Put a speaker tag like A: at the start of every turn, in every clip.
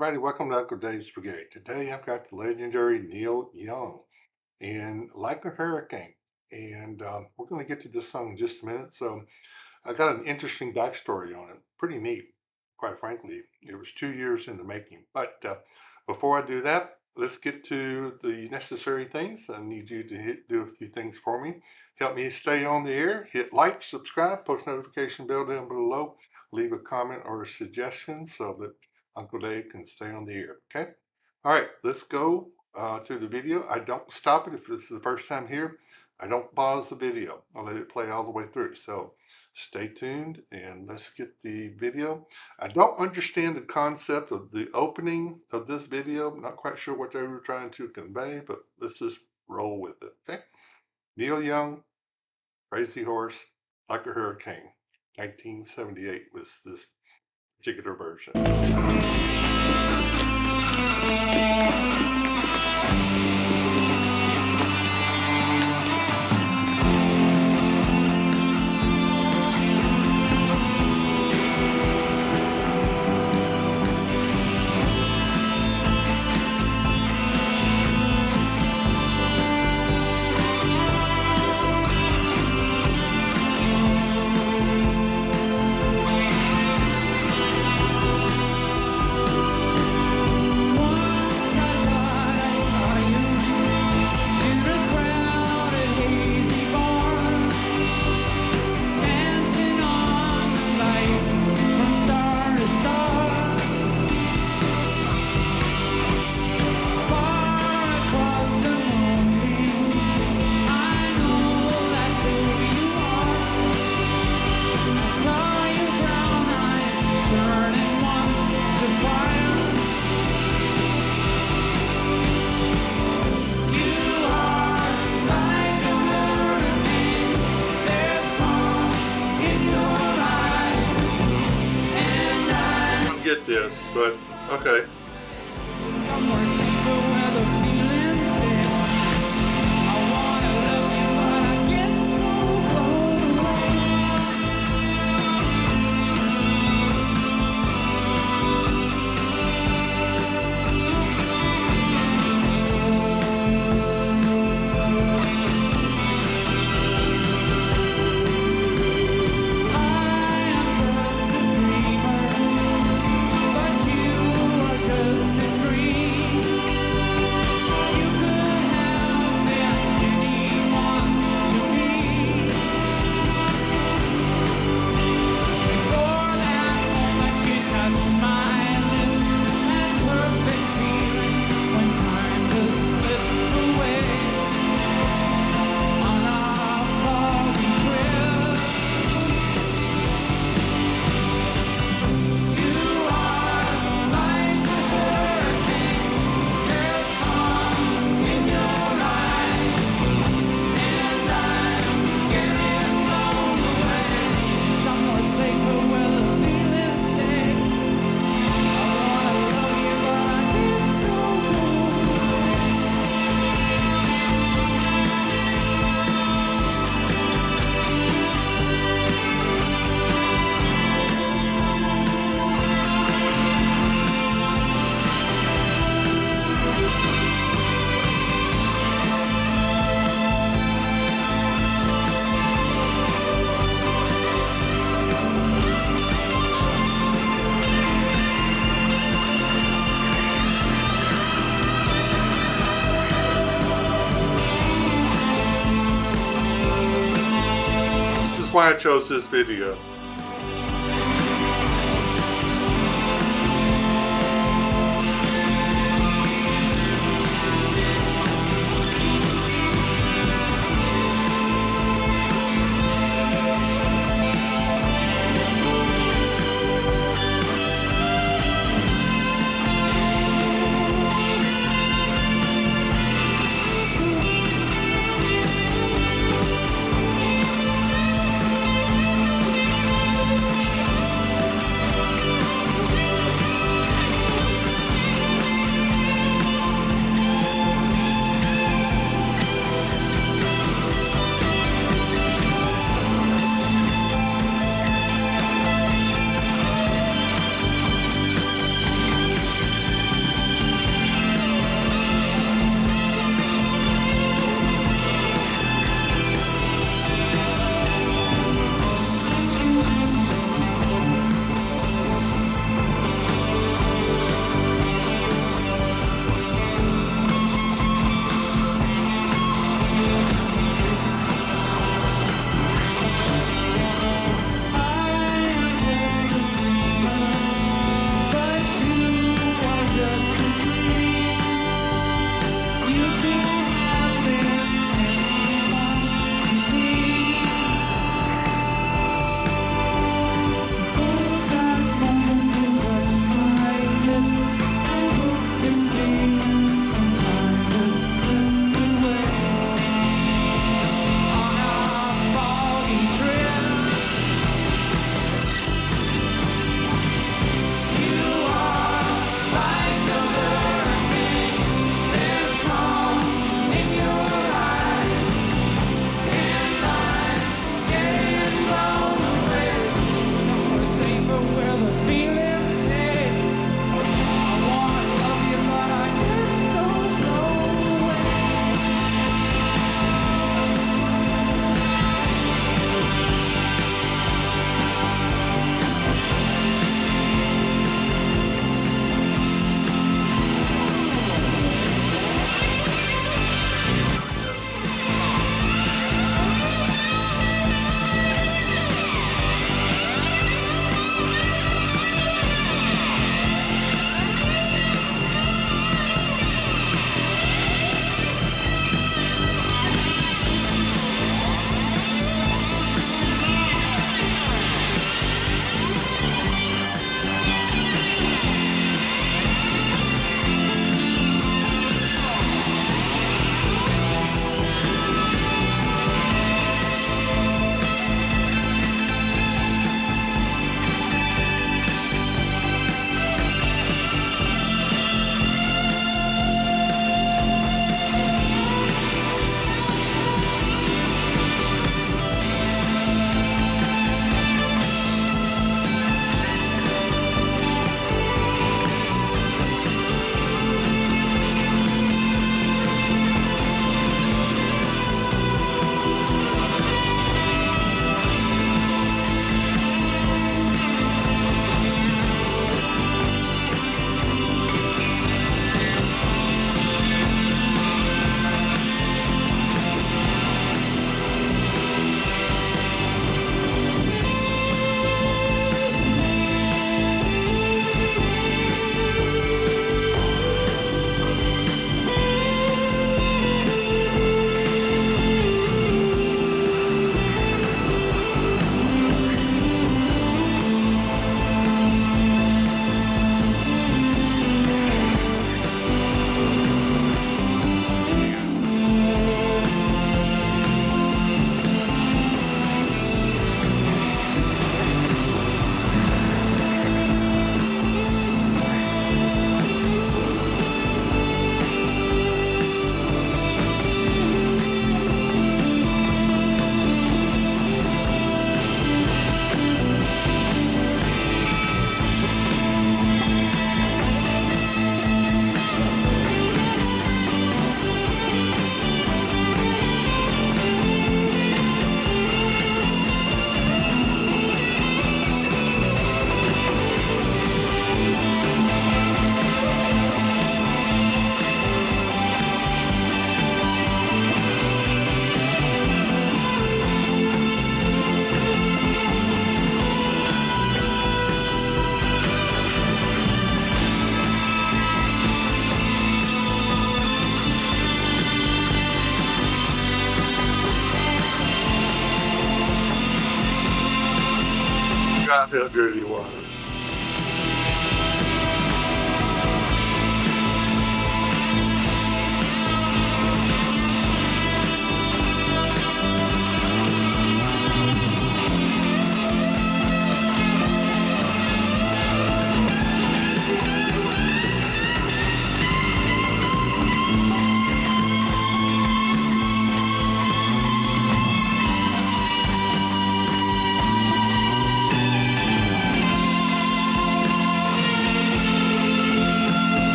A: everybody, welcome to Uncle Dave's Brigade. Today I've got the legendary Neil Young and Like a Hurricane. And we're going to get to this song in just a minute. So I got an interesting backstory on it. Pretty neat, quite frankly. It was 2 years in the making. But before I do that, let's get to the necessary things. I need you to do a few things for me. Help me stay on the air. Hit like, subscribe, post notification bell down below. Leave a comment or a suggestion so that Uncle Dave can stay on the air. Okay? All right, let's go to the video. I don't stop it if this is the first time here. I don't pause the video. I let it play all the way through. So stay tuned and let's get the video. I don't understand the concept of the opening of this video. I'm not quite sure what they were trying to convey, but let's just roll with it. Okay? Neil Young, Crazy Horse, Like a Hurricane. 1978 was this particular version. Get this, but okay. This is why I chose this video. forgot how good he was.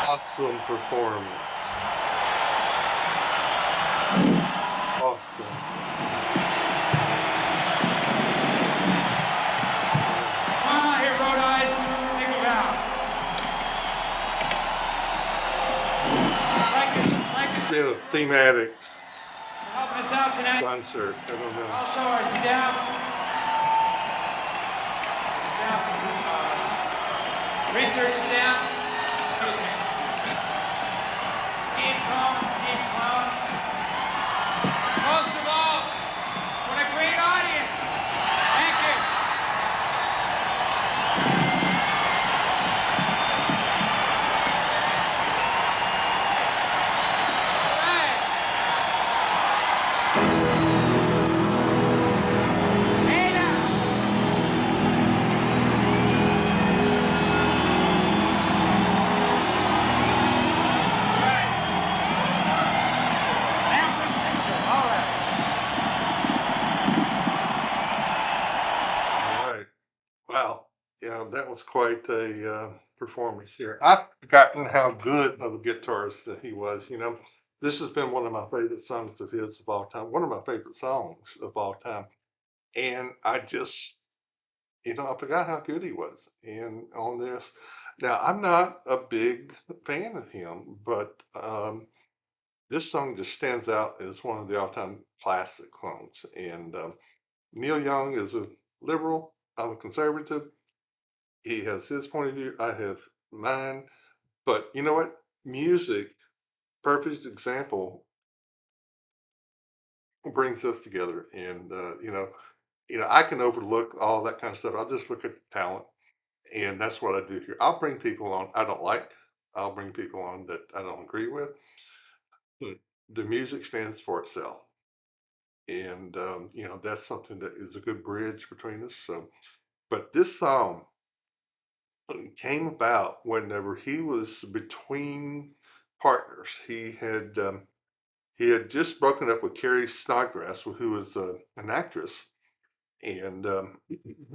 A: Awesome performance. Awesome.
B: Come on out here, Road Eyes. Take a bow. Like this
A: Been a thematic
B: for helping us out tonight.
A: concert. I don't know.
B: Also our staff. Research staff. Excuse me. Steve Cohn and Steve Clown. Most of all, what a great audience. Thank you. All right. Hey now. San Francisco. All right.
A: All right. Wow. Yeah, that was quite a performance here. I've forgotten how good of a guitarist that he was. This has been one of my favorite songs of his of all time, one of my favorite songs of all time. And I just, I forgot how good he was. And on this, now I'm not a big fan of him, but this song just stands out as one of the all-time classic songs. And Neil Young is a liberal. I'm a conservative. He has his point of view. I have mine. But you know what? Music, perfect example, brings us together. And I can overlook all that kind of stuff. I'll just look at the talent, and that's what I do here. I'll bring people on I don't like. I'll bring people on that I don't agree with. But the music stands for itself, and that's something that is a good bridge between us. So, but this song came about whenever he was between partners. He had just broken up with Carrie Snodgrass, who was an actress, and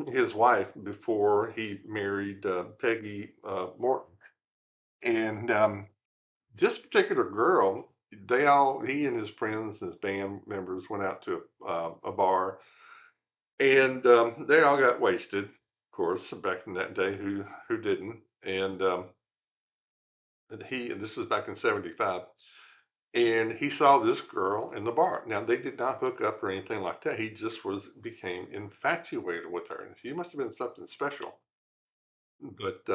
A: his wife before he married Peggy Morton. And this particular girl, he and his friends, his band members, went out to a bar, and they all got wasted. Of course, back in that day, who didn't? And this was back in '75, and he saw this girl in the bar. Now they did not hook up or anything like that. He just became infatuated with her, and she must have been something special. But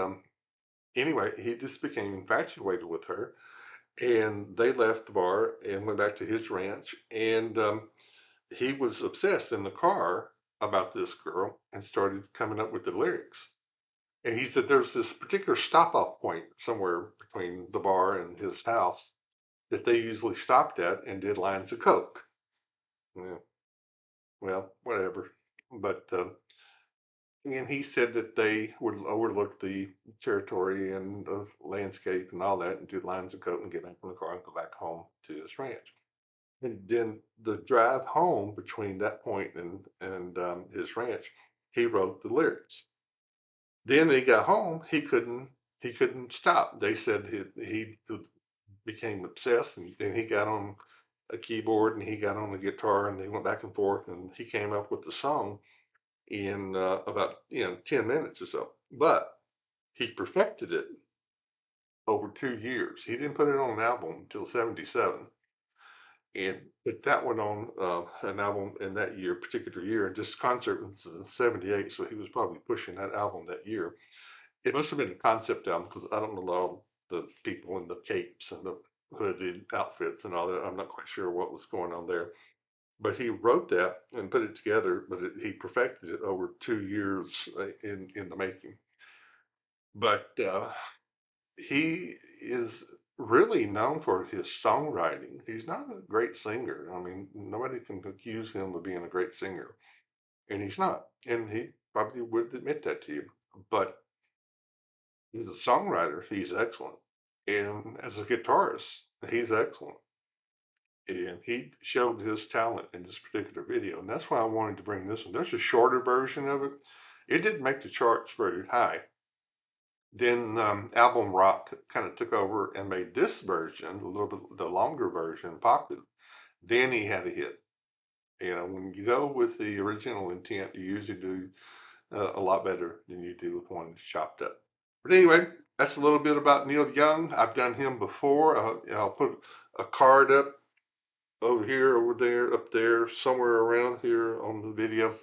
A: anyway, he just became infatuated with her, and they left the bar and went back to his ranch. And he was obsessed in the car about this girl and started coming up with the lyrics. And he said there's this particular stop off point somewhere between the bar and his house that they usually stopped at and did lines of coke. Yeah, well, whatever. But and he said that they would overlook the territory and the landscape and all that and do lines of coke and get back in the car and go back home to his ranch. And then the drive home between that point and his ranch, he wrote the lyrics. Then he got home, he couldn't stop. They said he became obsessed, and then he got on a keyboard and he got on the guitar and they went back and forth, and he came up with the song in about 10 minutes or so. But he perfected it over 2 years. He didn't put it on an album until '77. and put that one on an album in that year, particular year. And this concert was in '78, so he was probably pushing that album that year. It must have been a concept album because I don't know all the people in the capes and the hooded outfits and all that. I'm not quite sure what was going on there. But he wrote that and put it together, but he perfected it over 2 years in the making. But he is really known for his songwriting. He's not a great singer. I mean, nobody can accuse him of being a great singer, and he's not. And he probably would admit that to you. But as a songwriter, he's excellent. And as a guitarist, he's excellent. And he showed his talent in this particular video. And that's why I wanted to bring this one. There's a shorter version of it. It didn't make the charts very high. Then Album Rock kind of took over and made this version, a little bit the longer version, popular. Then he had a hit. You know, when you go with the original intent, you usually do a lot better than you do with one that's chopped up. But anyway, that's a little bit about Neil Young. I've done him before. I'll put a card up over here, over there, up there, somewhere around here on the video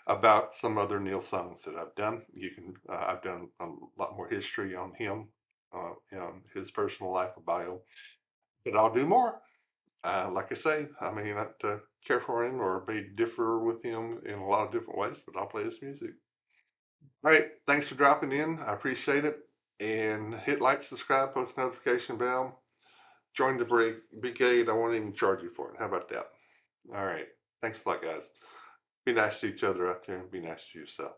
A: about some other Neil songs that I've done. You can, I've done a lot more history on him, his personal life, a bio, but I'll do more. Like I say, I may not care for him or may differ with him in a lot of different ways, but I'll play his music. All right, thanks for dropping in. I appreciate it. And hit like, subscribe, post notification bell. Join the brigade. I won't even charge you for it. How about that? All right. Thanks a lot, guys. Be nice to each other out there and be nice to yourself.